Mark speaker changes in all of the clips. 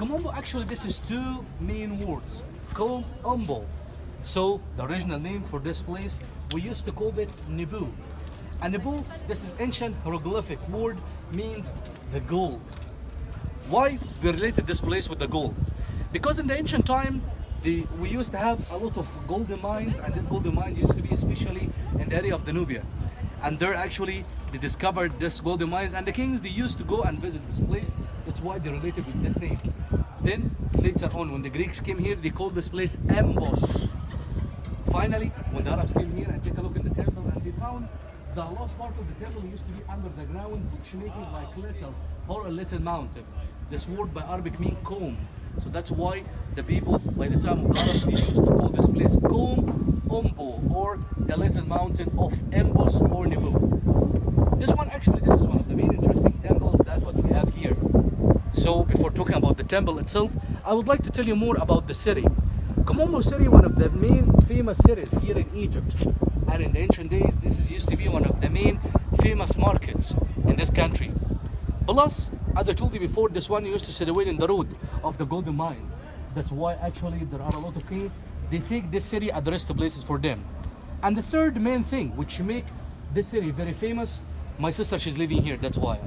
Speaker 1: Kom Ombo, actually this is two main words. Kom Ombo. So the original name for this place, we used to call it Nibu. And Nibu, this is ancient hieroglyphic word, means the gold. Why we related this place with the gold? Because in the ancient time, we used to have a lot of golden mines, and this golden mine used to be especially in the area of the Nubia. And there actually, they discovered this golden mines, and the kings, they used to go and visit this place. That's why they related with this name. Then, later on, when the Greeks came here, they called this place Embos. Finally, when the Arabs came here and take a look in the temple, and they found the last part of the temple used to be under the ground, which make it like little or a little mountain. This word by Arabic means comb. So that's why the people, by the time of the Arabs, they used to call this place Kom Ombo, or the little mountain of Embos or Nibu. This one, actually, this is one of the main interesting temples that what we have here. So before talking about the temple itself, I would like to tell you more about the city. Kom Ombo city, one of the main famous cities here in Egypt. And in the ancient days, this used to be one of the main famous markets in this country. Plus, as I told you before, this one used to situate in the road of the golden mines. That's why actually there are a lot of kings, they take this city at the rest of places for them. And the third main thing which make this city very famous, my sister, she's living here, that's why.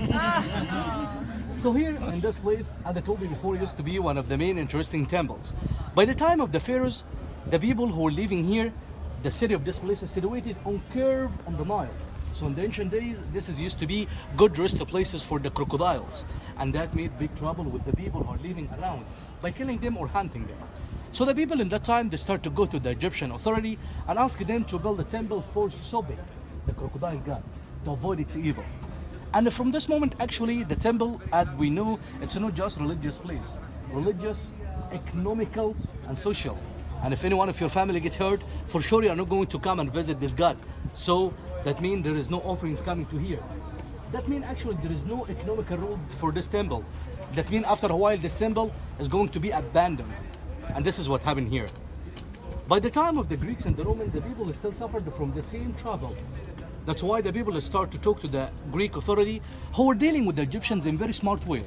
Speaker 1: So here in this place, as I told you before, used to be one of the main interesting temples. By the time of the pharaohs, the people who were living here, the city of this place is situated on curve on the Nile. So in the ancient days, this used to be good resting places for the crocodiles. And that made big trouble with the people who are living around by killing them or hunting them. So the people in that time, they start to go to the Egyptian authority and ask them to build a temple for Sobek, the crocodile god, to avoid its evil. And from this moment, actually, the temple, as we know, it's not just religious place. Religious, economical, and social. And if anyone of your family get hurt, for sure you are not going to come and visit this god. So that means there is no offerings coming to here. That means actually there is no economical rule for this temple. That means after a while this temple is going to be abandoned. And this is what happened here. By the time of the Greeks and the Romans, the people still suffered from the same trouble. That's why the people start to talk to the Greek authority who were dealing with the Egyptians in a very smart way.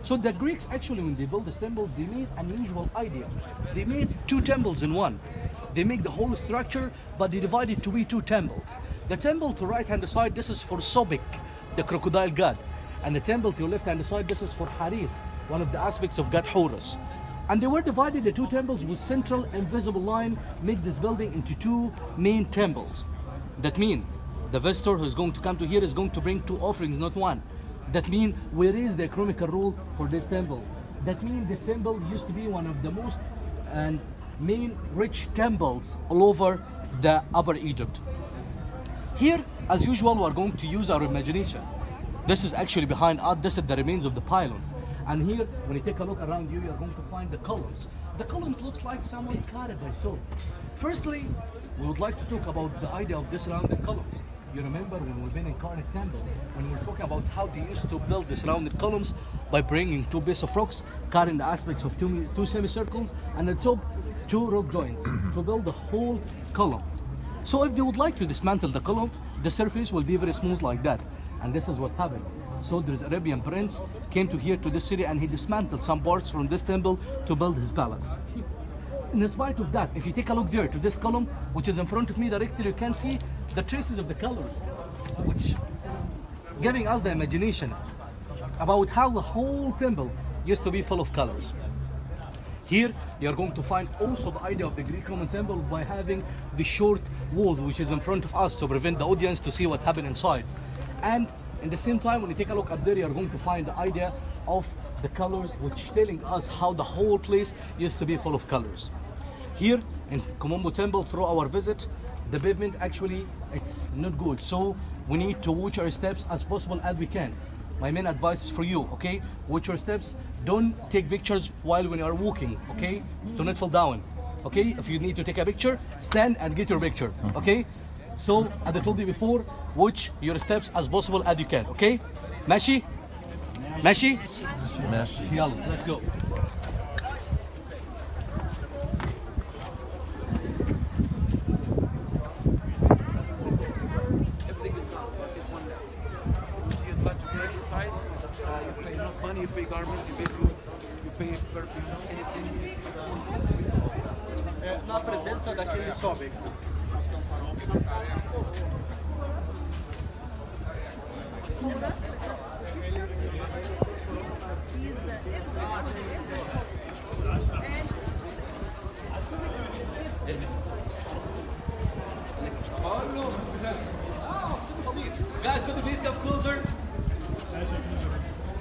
Speaker 1: So the Greeks actually, when they built this temple, they made an unusual idea. They made two temples in one. They make the whole structure, but they divide it to be two temples. The temple to right hand side, this is for Sobek, the crocodile god. And the temple to your left hand side, this is for Haris, one of the aspects of God Horus. And they were divided, the two temples, with central invisible line, make this building into two main temples. That means the visitor who is going to come to here is going to bring two offerings, not one. That means where is the economical rule for this temple? That means this temple used to be one of the most and main rich temples all over the Upper Egypt. Here, as usual, we are going to use our imagination. This is actually behind us, this is the remains of the pylon. And here, when you take a look around you, you're going to find the columns. The columns looks like someone cut it by sword. Firstly, we would like to talk about the idea of this rounded columns. You remember when we've been in Karnak Temple, when we were talking about how they used to build these rounded columns by bringing two pieces of rocks, cutting the aspects of two semicircles, and the top two rock joints to build the whole column. So if they would like to dismantle the column, the surface will be very smooth like that. And this is what happened. So there's Arabian prince came to here to this city and he dismantled some parts from this temple to build his palace. In spite of that, if you take a look there to this column, which is in front of me directly, you can see the traces of the colors, which giving us the imagination about how the whole temple used to be full of colors. Here, you're going to find also the idea of the Greek-Roman temple by having the short walls, which is in front of us to prevent the audience to see what happened inside. And in the same time, when you take a look up there, you're going to find the idea of the colors, which telling us how the whole place used to be full of colors. Here in Kom Ombo Temple, through our visit, the pavement actually, it's not good. So we need to watch our steps as possible as we can. My main advice is for you, okay? Watch your steps. Don't take pictures while when you are walking, okay? Do not fall down, okay? If you need to take a picture, stand and get your picture, okay? So, as I told you before, watch your steps as possible as you can, okay? ماشي؟ ماشي؟
Speaker 2: ماشي.
Speaker 1: يلا, let's go.
Speaker 3: Everything is gone. There's one left. You see, you got to pay inside. You pay enough money, you pay garment, you pay food, you perfume, anything. Na presença daquele sobe.
Speaker 1: Guys, could you please come closer?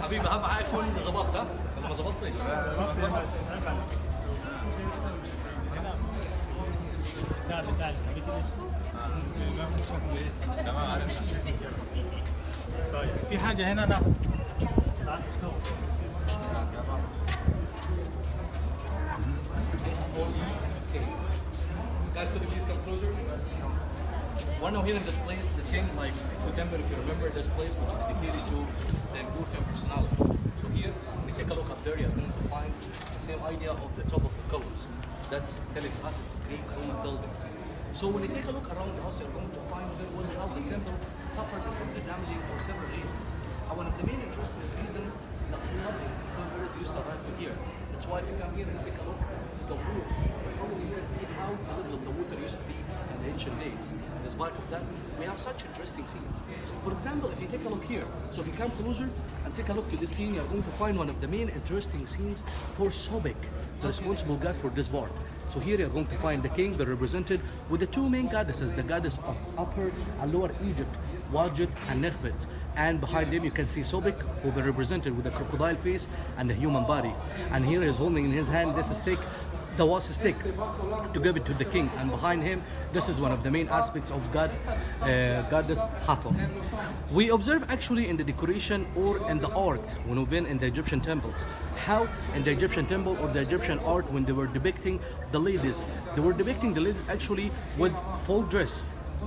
Speaker 1: حبيبي اهم حاجه تكون ظبطت ها؟ ولا ما ظبطتش؟
Speaker 2: طيب في حاجة هنا ناخد.
Speaker 1: Guys, could you please come closer? We're now here in this place, the same like Kom Temple, if you remember this place, which is dedicated to the important personality. So here, when you take a look up there, you're going to find the same idea of the top of the columns. That's telling us it's a Greek Roman building. So when you take a look around the house, you're going to find very well how the temple suffered from the damaging for several reasons. And one of the main interesting reasons, the flooding, some areas used to arrive to here. That's why if you come here and take a look, the wall, probably you can see how little of the water used to be in the ancient days. And in spite of that, we have such interesting scenes. For example, if you take a look here, so if you come closer and take a look to this scene, you're going to find one of the main interesting scenes for Sobek, the responsible god for this part. So here you're going to find the king, they're represented with the two main goddesses, the goddess of Upper and Lower Egypt, Wadjet and Nekhbet. And behind them you can see Sobek, who they're represented with a crocodile face and a human body. And here he's holding in his hand this stick, the was stick, to give it to the king. And behind him, this is one of the main aspects of goddess Hathor. We observe actually in the decoration or in the art when we've been in the Egyptian temples, how in the Egyptian temple or the Egyptian art when they were depicting the ladies, they were depicting the ladies actually with full dress.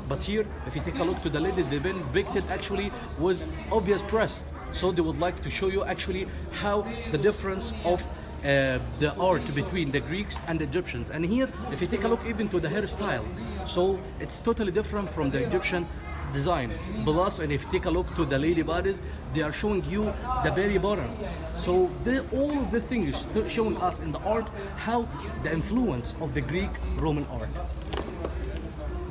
Speaker 1: But here, if you take a look to the ladies, they've been depicted actually was obvious breast. So they would like to show you actually how the difference of the art between the Greeks and the Egyptians. And here, if you take a look even to the hairstyle, so it's totally different from the Egyptian design. Plus, and if you take a look to the lady bodies, they are showing you the very bottom. So all of the things showing us in the art how the influence of the Greek Roman art.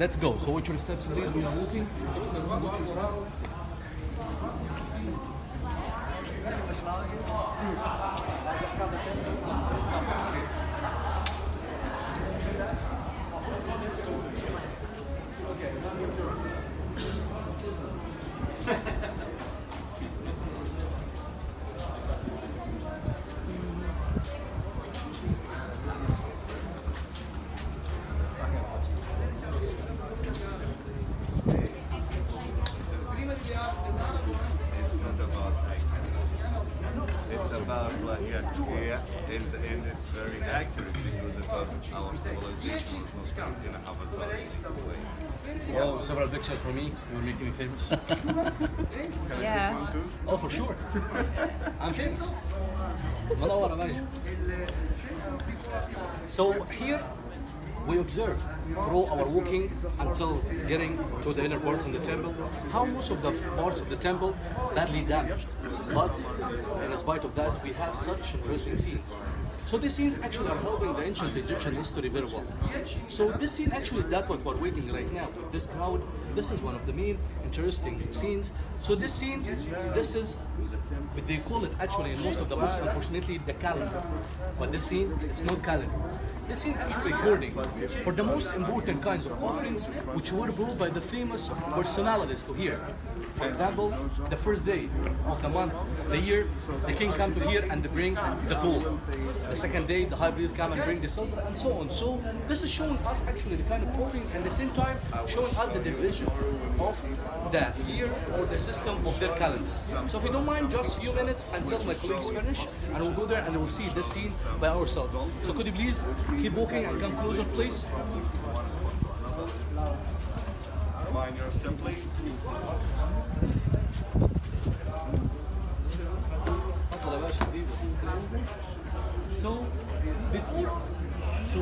Speaker 1: Let's go. So watch your steps, please. We are walking.
Speaker 4: It's not about accuracy. It's about like and it's very accurate because it was our civilization was not built in a Amazonian way.
Speaker 1: Oh, several pictures for me. You will make me famous.
Speaker 5: Yeah.
Speaker 1: Oh, for sure. I'm famous. منور يا باشا. So here we observe through our walking until getting to the inner parts in the temple how most of the parts of the temple badly damaged. But in spite of that, we have such interesting scenes. So these scenes actually are helping the ancient Egyptian history very well. So this scene actually, that's what we're waiting right now with this crowd. This is one of the main interesting scenes. So this scene, this is, they call it actually in most of the books, unfortunately, the calendar. But this scene, it's not calendar. This scene actually recording for the most important kinds of offerings which were brought by the famous personalities to here. For example, the first day of the month, the year, the king come to here and they bring the gold. The second day, the high priest come and bring the silver and so on. So this is showing us actually the kind of offerings and at the same time showing us the division of the year or the system of their calendar. So if you don't mind, just a few minutes until my colleagues finish and we'll go there and we'll see this scene by ourselves. So could you please keep walking and come closer, please?
Speaker 4: Mind your step, please.
Speaker 1: So before to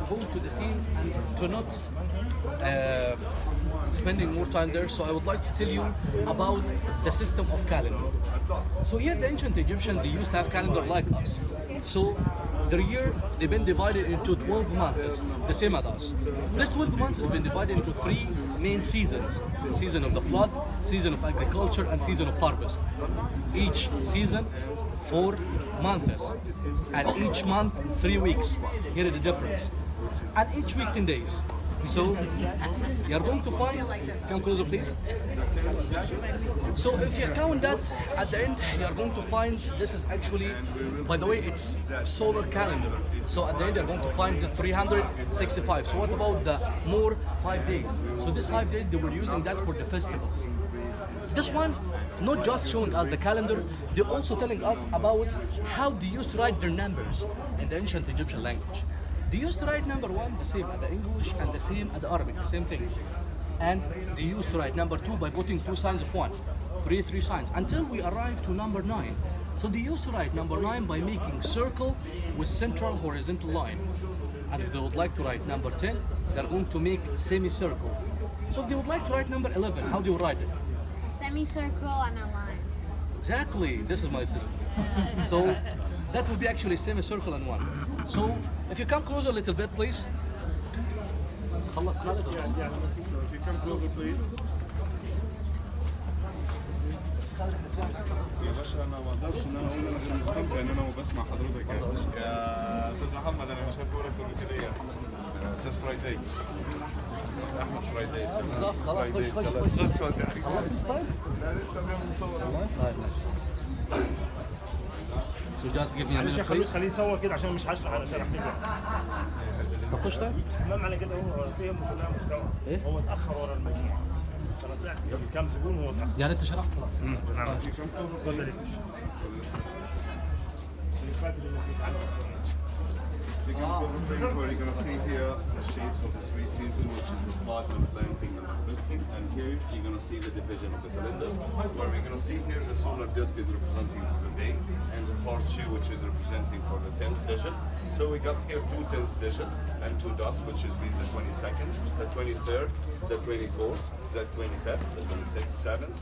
Speaker 1: go to the scene and to not spending more time there, so I would like to tell you about the system of calendar. So here the ancient Egyptians, they used to have calendar like us. So their year, they've been divided into 12 months, the same as us. This 12 months has been divided into 3 main seasons. Season of the flood, season of agriculture, and season of harvest. Each season, 4 months. And each month, 3 weeks. Here is the difference. And each week, 10 days. So you're going to find, come closer please. So if you count that, at the end you're going to find, this is actually, by the way, it's solar calendar. So at the end you're going to find the 365. So what about the more 5 days? So this 5 days they were using that for the festivals. This one, not just showing us the calendar, they're also telling us about how they used to write their numbers in the ancient Egyptian language. They used to write number 1 the same as the English and the same as the Arabic, the same thing. And they used to write number 2 by putting 2 signs of 1, 3 signs, until we arrived to number 9. So they used to write number 9 by making circle with central horizontal line. And if they would like to write number 10, they're going to make semicircle. So if they would like to write number 11, how do you write it?
Speaker 5: A semicircle and a line.
Speaker 1: Exactly, this is my system. So that would be actually semicircle and 1. So if you come closer a little bit, please. خلص خالد.
Speaker 4: So if you come closer, please.
Speaker 3: يا باشا انا ما اقدرش ان انا اقول انا غير مستمتع ان انا بسمع حضرتك يعني.
Speaker 4: يا استاذ محمد انا مش عارف اقول اكتر من كده يعني. استاذ فرايداي. احمد فرايداي.
Speaker 1: بالظبط خلاص خش
Speaker 4: خش وقت يعني.
Speaker 1: خلصت طيب؟
Speaker 4: لا لسه بنصور.
Speaker 1: طيب ماشي. So just give me a
Speaker 6: معلش
Speaker 1: minute
Speaker 6: يا خليه
Speaker 1: please.
Speaker 6: خليه يصور كده عشان مش هشرح انا شرح كده.
Speaker 1: طب خش طيب؟
Speaker 6: تمام على كده هو فهم كلها مستوى.
Speaker 1: إيه؟
Speaker 6: هو اتاخر ورا المجموعه. انا طلعت قبل كام زبون هو اتاخر.
Speaker 1: يعني انت شرحت خلاص.
Speaker 6: نعم. اتفضل يا باشا. اللي فات اللي بيتعلم.
Speaker 4: You can go to things where you're going to see here the shapes of the 3 seasons, which is the flood, the planting, and harvesting. And here you're going to see the division of the calendar, where we're going to see here the solar disk is representing for the day, and the horseshoe, which is representing for the 10th digit. So we got here 2 10th digit and 2 dots, which is means the 22nd, the 23rd, the 24th, the 25th, the 26th, 7th,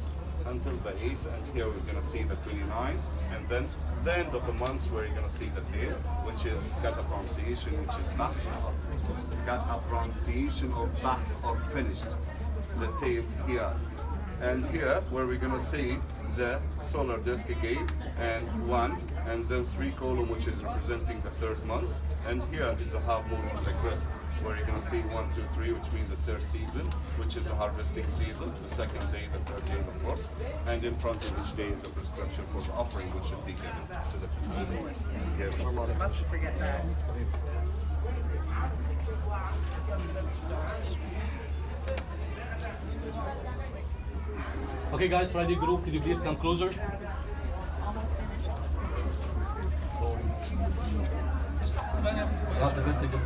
Speaker 4: until the 8th, and here we're going to see the 29th, and then the end of the month where you're going to see the tail, which is got a pronunciation, which is bah, got a pronunciation of bah, or finished, the tail here. And here where we're going to see the solar disk again, and 1, and then 3 column, which is representing the 3rd month, and here is the half moon on the crest, where you're going to see 1, 2, 3, which means the 3rd season, which is the harvesting season, the 2nd day, the 3rd day, of course, and in front of each day is a prescription for the offering, which should be given to the people.
Speaker 7: Must forget that.
Speaker 1: Okay guys, Friday group, could you please come closer?
Speaker 5: Almost finished.
Speaker 1: God, the best of the